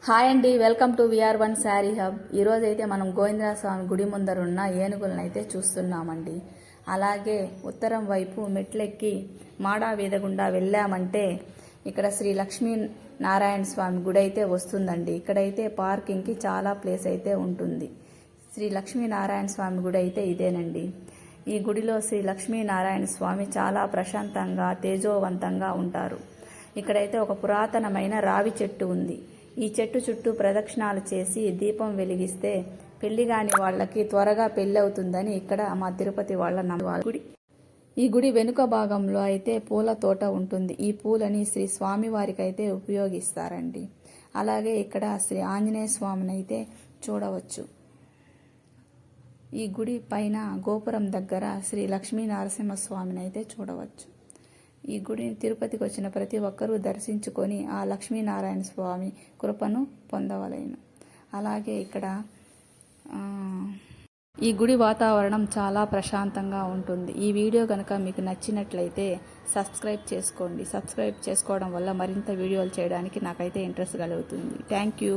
Hi అండి, welcome to విఆర్1 sari hub. ఈరోజు అయితే మనం గోవిందరాజ స్వామి గుడి ముందరున్న ఏనుగులను అయితే చూస్తున్నామండి. అలాగే ఉత్తరం వైపు మెట్లెక్కి మాడా వీధి గుండా వెళ్ళామంటే ఇక్కడ శ్రీ లక్ష్మీ నారాయణ స్వామి గుడి అయితే వస్తుందండి. ఇక్కడైతే పార్కింగ్కి చాలా ప్లేస్ అయితే ఉంటుంది. శ్రీ లక్ష్మీ నారాయణ స్వామి గుడి అయితే ఇదేనండి. ఈ గుడిలో శ్రీ లక్ష్మీ నారాయణ స్వామి చాలా ప్రశాంతంగా తేజోవంతంగా ఉంటారు. ఇక్కడైతే ఒక పురాతనమైన రావి చెట్టు ఉంది. ఈ చెట్టు చుట్టూ ప్రదక్షిణాలు చేసి దీపం వెలిగిస్తే పెళ్లి కాని వాళ్ళకి త్వరగా పెళ్లి అవుతుందని ఇక్కడ మా తిరుపతి వాళ్ళ గుడి. ఈ గుడి వెనుక భాగంలో అయితే పూల తోట ఉంటుంది. ఈ పూలని శ్రీ స్వామివారికి అయితే ఉపయోగిస్తారండి. అలాగే ఇక్కడ శ్రీ ఆంజనేయ స్వామిని అయితే చూడవచ్చు. ఈ గుడి పైన గోపురం దగ్గర శ్రీ లక్ష్మీ నరసింహస్వామిని అయితే చూడవచ్చు. ఈ గుడిని తిరుపతికి వచ్చిన ప్రతి ఒక్కరూ దర్శించుకొని ఆ లక్ష్మీనారాయణ స్వామి కృపను పొందవలేను. అలాగే ఇక్కడ ఈ గుడి వాతావరణం చాలా ప్రశాంతంగా ఉంటుంది. ఈ వీడియో కనుక మీకు నచ్చినట్లయితే సబ్స్క్రైబ్ చేసుకోండి. సబ్స్క్రైబ్ చేసుకోవడం వల్ల మరింత వీడియోలు చేయడానికి నాకైతే ఇంట్రెస్ట్ కలుగుతుంది. Thank you.